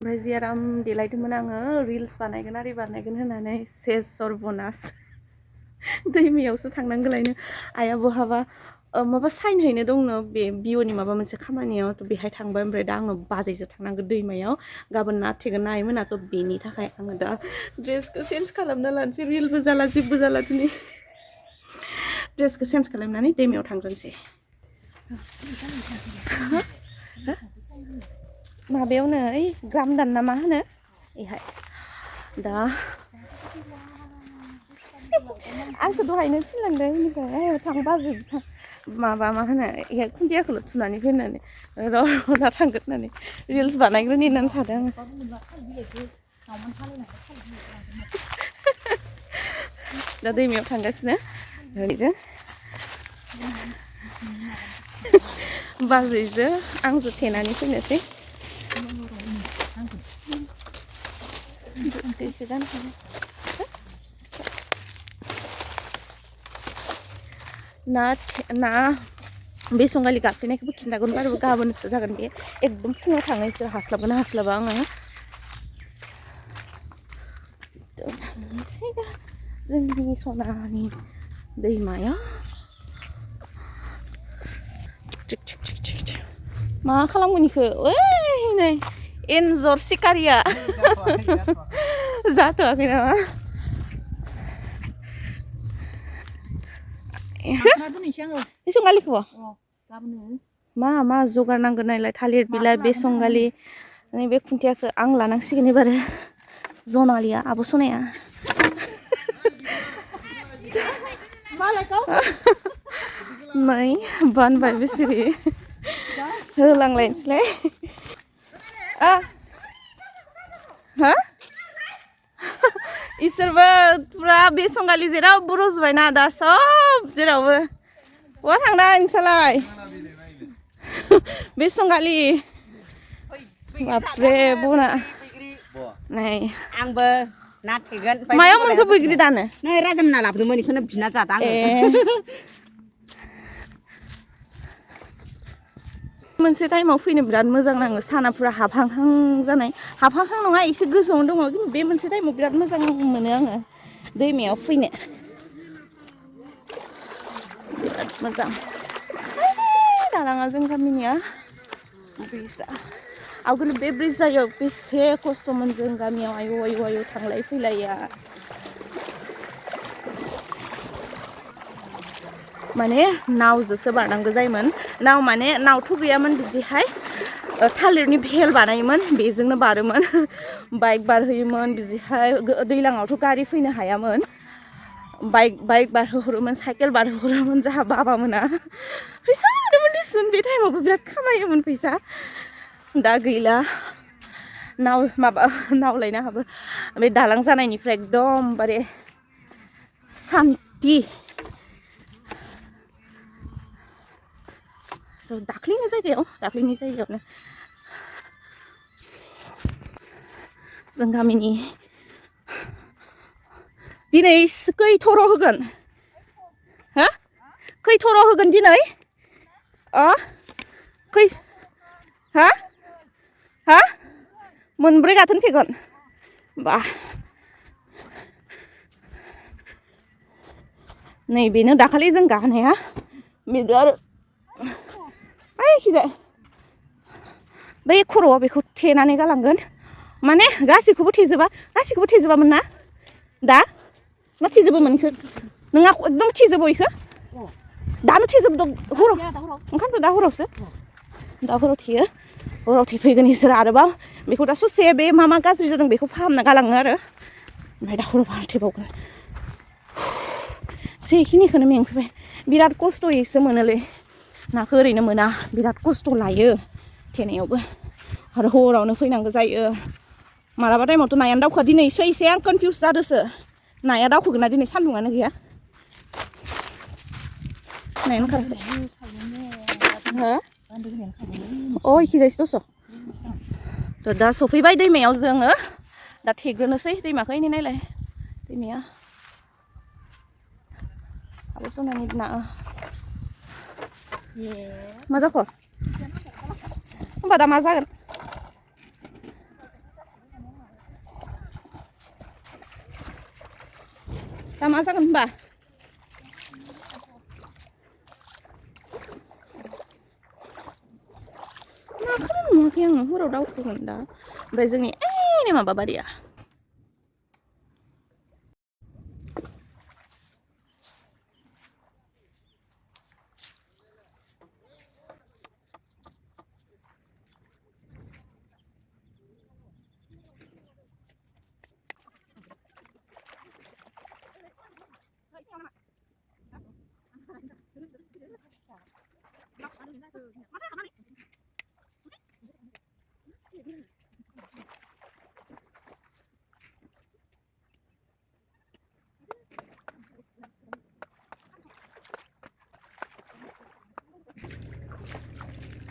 ओमफ्राय जि आराम देलायदोंमोन आङो रिल्स बानायगोन आरि बानायगोन होननानै सेस सर्बनास दैमायावसो थांनांगौलायनो आइया बहाबा माबा साइन हैनो दंनो बे बिअनि माबा मोनसे खामानियाव थ' बेहाय थांबाय ओमफ्राय दा आङो बाजैजों थांनांगौ दैमायाव गाबोन ना थेगोन ना आइमोना थ' बेनि थाखाय आङो दा ड्रेसखौ चेन्ज खालामना लानोसै रिलबो जाला जेबो जाला दिनै ड्रेसखौ चेन्ज खालामनानै दैमायाव थांग्रोनोसै माबायावनो ओइ ग्रामदान ना मा होनो बेहाय दा आंखौ दहायनो थिनलांदों बेनिफ्राय थां बाजै माबा मा होनो बेहाय खुन्थियाखौल' थुनानै फैनानै दा थांगोन होननानै रिल्स बानायग्रोनि होननानै थादों आङो दा दैमायाव थांगासिनो ओरैजों बाजैजों आंजों थेनानै फैनोसै ना बे संगालि गाखोनायखौबो खिन्थागोन बारु गाबोनसो जागोन बे एकदम फुङाव थांनायसो हास्लाबगोन ना हास्लाबा आङो थांनोसै दा जोंनि सनानि दैमायाव मा खालामगोन इखो ओइ नै एन्जर सिकारिया जाथ'वाखै नामा बे संगालिखौबो मा जगार नांगोन नायलाय थालिर बिलाइ बे संगालि बे खुन्थियाखौ आं लानांसिगोन एबारो जनालिया आब' सनाया नै बानबाय बेसिरि होलांलायनोसैलाय हा इसोरबो पुरा बे संगालि जेरावबो रज'बायना दा सब जेरावबो बहा थांनाय नोंसालाय बे संगालि बापरे बना नै आंबो ना थेगोन मायाव मोनखो बैग्रि दानो नै राजामोना लाबोदोंमोन बेखौनो बिना जादों आङो मोनसे टाइमाव फैनो बिराद मोजां नाङो साना पुरा हाबहांहां जानाय हाबहांहां नङा एसे गोजौआवनो दङ खिन्थु बे मोनसे टाइमाव बिराद मोजां मोनो आङो दैमायाव फैनो बिराद मोजां दालाङा जों गामिनिया ब्रिजआ आवगोल बे ब्रिज जायो बेसे खस्थ'मोन जों गामियाव आयौ थांलाय फैलाया माने नावजोंसो बारनांगौ जायोमोन नाव माने नावथ' गैयामोन बिदिहाय थालिरनि भेल बानायोमोन बेजोंनो बारोमोन बाइक बारहोयोमोन बिदिहाय दैज्लाङावथ' गारि फैनो हायामोन बाइक बारहोहरोमोन साइकेल बारहोहरोमोन जोंहा बाबामोना फैसा मोनोमोन दिसुन बे टाइमावबो बिराद खामायोमोन फैसा दा गैला नाव लायनो हाबो बे दालां जानायनिफ्राय एकदमबारे सान्थि दाख्लैनि जायगायावनो जों गामिनि दिनै खै थर' होगोन हो खै थर' होगोन दिनै खै हा मोनब्रै गाथोन थेगोन बा नैबेनो दाखालि जों गानाया बेनो आरो ओइखिजाय बै खर'आव बेखौ थेनानै गालांगोन माने गासैखौबो थेजोबामोन ना दा ना थेजोबोमोन इखो नोंहा एकदम थेजोबो इखो दानो थेजोबदों हराव ओंखायनोथ' दा हराव थेयो हराव थेफैगोन इसोर आरोबाव बेखौ दा ससे बे मा गाज्रि जादों बेखौ फाहामना गालाङो आरो ओमफ्राय दा हराव आरो थेबावगोन जेखिनिखौनो मेंफैबाय बिराद खस्थ'यैसो मोनोलै नाखौ ओरैनो मोना बिराद खस्थ' लायो थेनायावबो आरो हरावनो फैनांगौ जायो मालाबा टाइमावथ' नायानो दावखोआ दिनैसो एसे आं कनफिउस जादोंसो नाया दावखोगोन ना दिनै सान्दुङानो गैया नायानो खाराखै हो इखिजायसो दस' थ' दा सफैबाय दैमायाव जोङो दा थेग्रोनोसै दैमाखौ इनै नायलाय दैमाया आब' सनानि ना मा जाखो होमबा दा मा जागोन दा मा जागोन होनबा माखौनो नुवाखै आङो हराव दावखोगोन दा ओमफ्राय जोंनि एनै माबा बारिया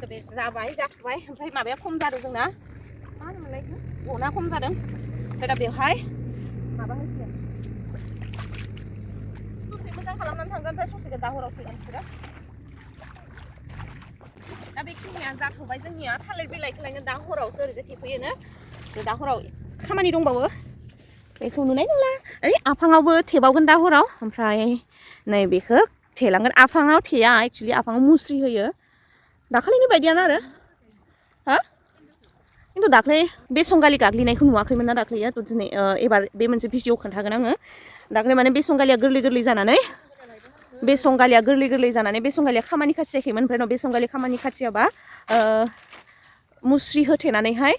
बे जाबाय जाथबाय ओमफ्राय माबाया खम जादों जोंना मा होनोमोनलाय गना खम जादों ओमफ्राय दा बेवहाय माबा होसिगोन ससे मोजां खालामनानै थांगोन ओमफ्राय ससेखौ दा हराव फैगोन बिसोरो दा बेखिनिया जाथबाय जोंनिया थालिर बिलाइखौ लायनो दा हरावसो ओरैजाय थेफैयोनो दा हराव खामानि दंबावो बेखौ नुनाय नंला ओइ आफाङावबो थेबावगोन दा हराव ओमफ्राय नैबेखौ थेलांगोन आफाङाव थेया एक्सुवेलि आफाङाव मुस्रि होयो दाखालिनि बायदियानो आरो हा खिन्थु दाख्लै बेसंगालि गाग्लिनायखौ नुवाखैमोन ना दाख्लैया थ' दिनै एबार बे मोनसे भिडिअ खोन्थागोन आङो दाख्लै माने बेसंगालिया गोरलै गोरलै जानानै बेसंगालिया खामानि खाथि जायाखैमोन ओमफ्राय उनाव बेसंगालि खामानि खाथियाबा मुस्रि होथेनानैहाय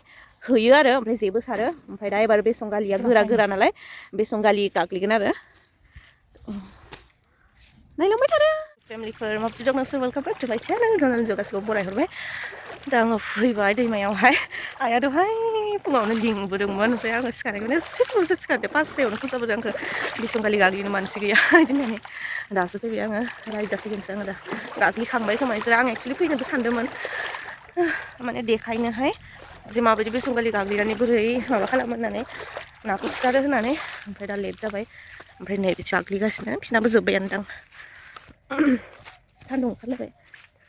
होयो आरो ओमफ्राय जेबो सारो ओमफ्राय दा एबार बेसंगालिया गोरा नालाय बेसंगालि गाग्लिगोन आरो नायलांबाय थादो फेमिलिफोर माबायदि दं नोंसोर वेलकाम बेक टु माय चेनेल जनाल गासिबो बरायहरबाय दा आङो फैबाय दैमायावहाय आइया दहाय फुङावनो लिंबोदोंमोन ओमफ्राय आङो सिखारनायखौनो एसे फुङावसो सिखारदो 5टायावनो फोजाबोदों आंखौ बेसंगालि गाग्लिनो मानसि गैया बिदि होननानै दासो फैबाय आङो रायजासिगोनसो आङो दा गाग्लिखांबाय खोमा बिसोर आं एक्सुवेलि फैनोबो सानदोंमोन माने देखायनोहाय जे माबायदि बेसंगालि गाग्लिनानै बोरै माबा खालामो होननानै नाखौ फुथारो होननानै ओमफ्राय दा लेट जाबाय ओमफ्राय नै बिथिं गाग्लिगासिनो बिसिनाबो जोब्बायानो दां सान्दुं ओंखारलायबाय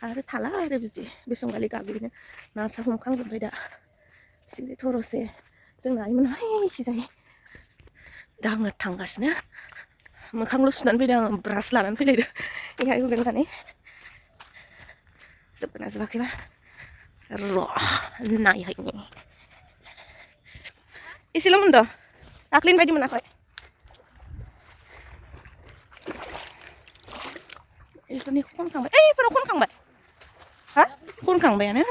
आरो थाला आरो बिदि बेसंगालि गाग्लिनो ना सा हमखांजोब्बाय दा बिथिंजाय थरसे जोंना आइमोनहाय खिजायो दा आङो थांगासिनो मोखांल' सुनानै फैदों आङो ब्रास लानानै फैलायदों बेहाय होगोन होननानै जोबगोना जोबाखैबा र' नायहायनि एसेल' मोनदों दाख्लैनि बायदि मोनाखै बेफोरनि खनखांबाय एफोराव खनखांबाय हा खनखांबायानो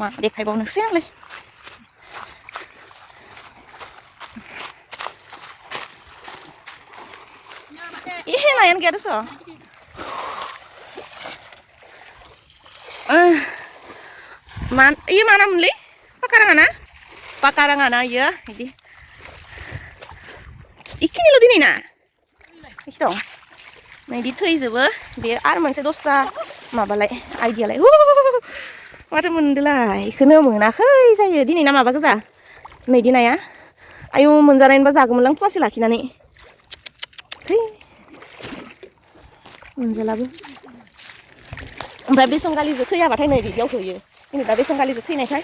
मा देखायबावनोसै आंलाय ihe nayan gak ada so iya mana muli pakarangan iya ini ikini lo dini na iki dong nah di tuh coba biar moनसे दस्रा माबालाय आइडियालाय माथो मोनदोलाय इखौनो मोनाखै जायो दिनै ना माबा गोजा नै दिनाया आयु मोनजानायबा जागौमोनलां फुवासे लाखिनानै थै मोनजालाबो ओमफ्राय बेसंगालिजों थैयाबाथाय नै बिदियाव होयो खिन्थु दा बेसंगालिजों थैनायखाय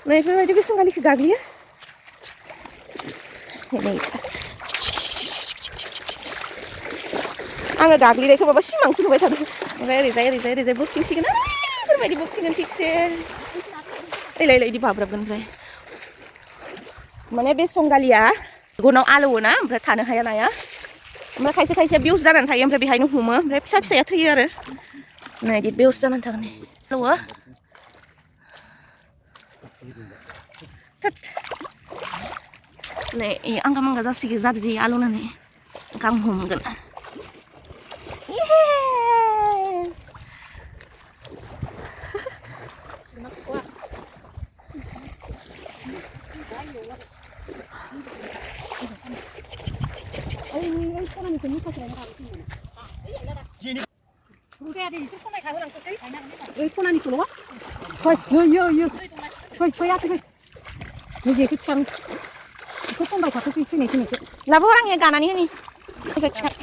नै बेफोरबायदि बेसंगालिखौ गाग्लियो नै आङो गाग्लिनायखौ माबा सिमांसो नुबाय थादों ओमफ्राय ओरैजाय बोखथिंसिगोन बेफोरबायदि बोखथिंगोन थिगसे ओइलाय इदि बाब्राबगोन ओमफ्राय माने बेसंगालिया गनाव आलौवोना ओमफ्राय थानो हाया नाया ओमफ्राय खायसे खायसेया बेउस जानानै थायो ओमफ्राय बेहायनो हमो ओमफ्राय फिसा फिसाया थैयो आरो नै इदि बेउस जानानै थागोन आलौवो नै आंगा मांगा जासिगोन जादो दे आलौनानै गां हमगोन yes Lah orang yang kanan ini bisa cek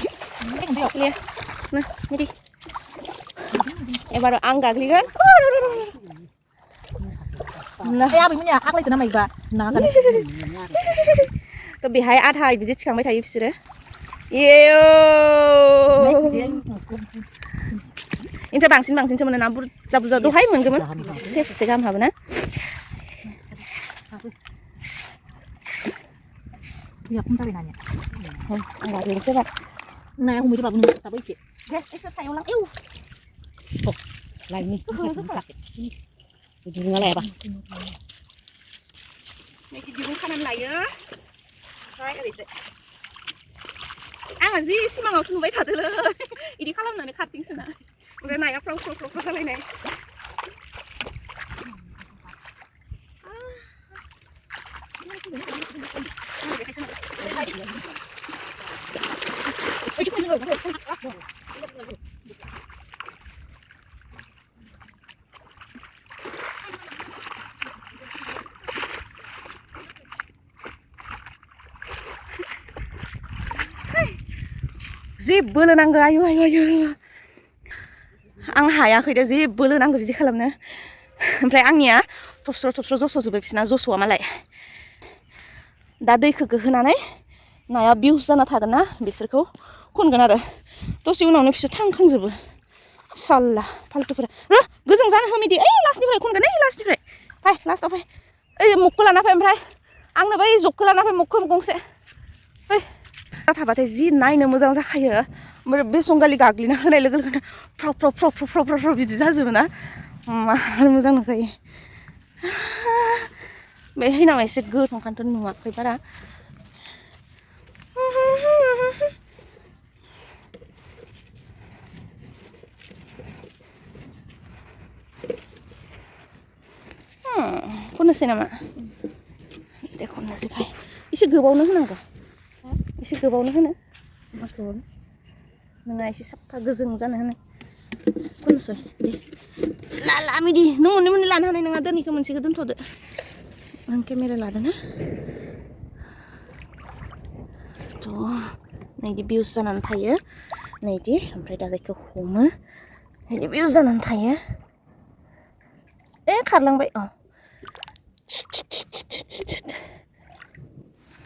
lihat nah ini baru angga kan nah ya begini aku lagi nama iba nah kan tuh bihai adhai bidik cikang bayi tayu bisire Iyo. Ini bangsin cuma na burzah dohai moनगौमोन सेरसे गाहाम हाबोना Ya, aku tahu nanya. Enggak ada sih, Pak. Nah, aku mau coba bunuh tapi iki. Itu saya ulang. Oh, lain nih. Ujung ngalai apa? Ini ujung kanan lah ya. Saya kali itu. Sih si mang langsung baik tadi loh. Ini kalau nanti cutting sana. Udah naik pro kali nih. जेबो लोनांगौ आयु आं हायाखै दे जेबो लोनांगौ बिदि खालामनो ओमफ्राय आंनिया थबस्र' जस'जोबो बिसिना जस'आ मालाय दा दैखौ गोहोनानै नाया बिउस जाना थागोन ना बिसोरखौ खनगोन आरो दसे उनावनो बिसोर थांखांजोबो साल्ला फाल्टुफोरा गोजों जानो होमिदि ओइ लास्टनिफ्राय खनगोन ओइ लास्टनिफ्राय फै लास्टआव फै ओइ मगखौ लाना फै ओमफ्राय आंनो बै जगखौ लाना फै मगखौ गंसे फै थाबाथाय जि नायनो मोजां जाखायो बे संगालि गाग्लिना होनाय लोगो लोगोनो फ्राव बिदि जाजोबो ना मार मोजां नुखायो बे हैनामा एसे गोथांखानथ' नुवाखै बारा खननोसै नामा दे खननोसै फै एसे गोबावनो होनांगौ एसे गोबावनो होनो नोंहा एसे साफा गोजों जानो होनो खननोसै दे लाला मिदि नों मोननै लानो हानाय नङा दोनैखौ मोनसेखौ दोनथ'दो आं केमेरा लादों ना थ' नैदि भिउस जानानै थायो नैदि ओमफ्राय दा जायखौ हमो नैदि भिउस जानानै थायो खारलांबाय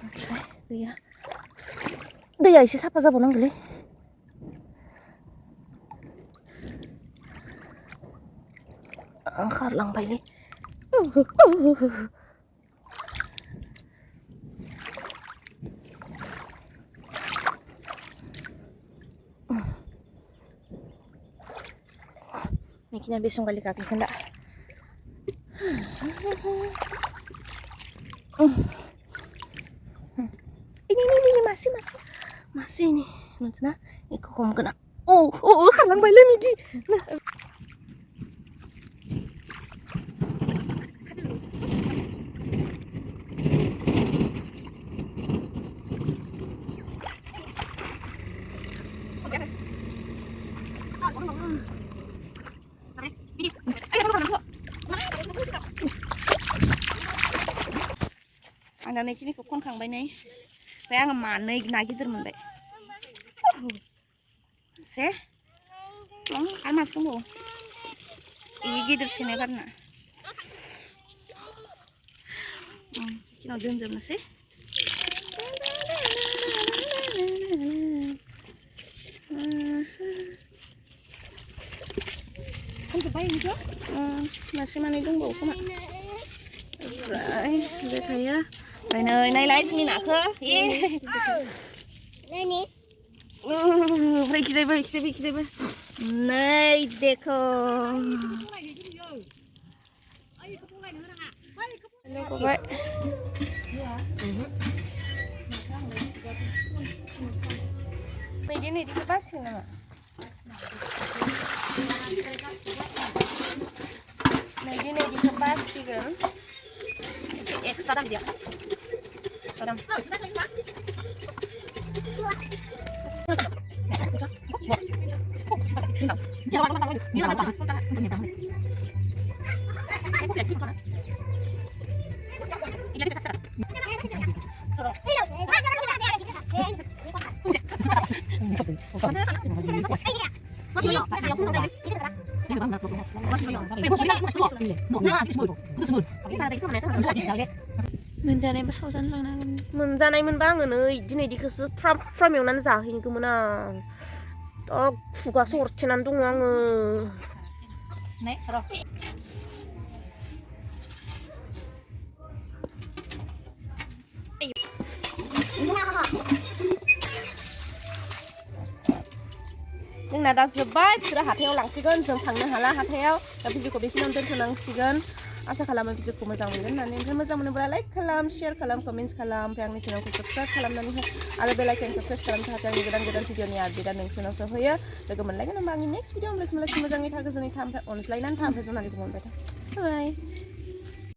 ओमफ्राय दैया एसे साफा जाबावनांगौलै खारलांबायलै Mikirnya besok kali kaki hendak. Ini masih ini. Nah, ikut home kena. Kalang bayi midi. Nah. Ang nanay kini ko kon kang bay nay. Kaya nga manay na gider man bay. Se? Almas mo. Gider sine karna. Kino dum na se. Kan sa bay nito? Masih manay dong bau kuma. Đây thấy á, này nơi này lấy như nào cơ? Này nè. Vậy kia đây. Này देखो. Cô vậy. Mấy này đi cái bát xin nào. Mấy này đi cái bát xin kan. Sekarang dia. Sekarang. Mình मोनजानायबा सावजानो लांनो हागोन मोनजानाय मोनबा आङो नै दिनै दिखौसो फ्राम एवनानै जाहैगौमोन आं खुगासो अरथेनानै दङ आङो Nek, roh. जोंना दा जोब्बाय बिसोरो हाथायाव लांसिगोन जों थांनो हाला हाथायाव दा भिडिअखौ बेखिनियावनो दोनथ'नांसिगोन आसा खालामो भिडिअखौ मोजां मोनगोन होननानै ओमफ्राय मोजां मोनोब्ला लाइक खालाम शेयार खालाम कमेन्ट्स खालाम ओमफ्राय आंनि चेनेलखौ साबस्क्राइब खालामनानै हो आरो बेल आइकनखौ प्रेस खालाम जाहाथे आंनि गोदान गोदान भिडिअनि आपडेटआ नोंसोरनाव सहैयो लोगो मोनलायगोन होनबा आंनि नेक्स्ट भिडिअ होमब्लासिम मोजाङै था गोजोनै था ओमफ्राय अनज्लायनानै था ओमफ्राय जनानै बुंहरबाय था बाय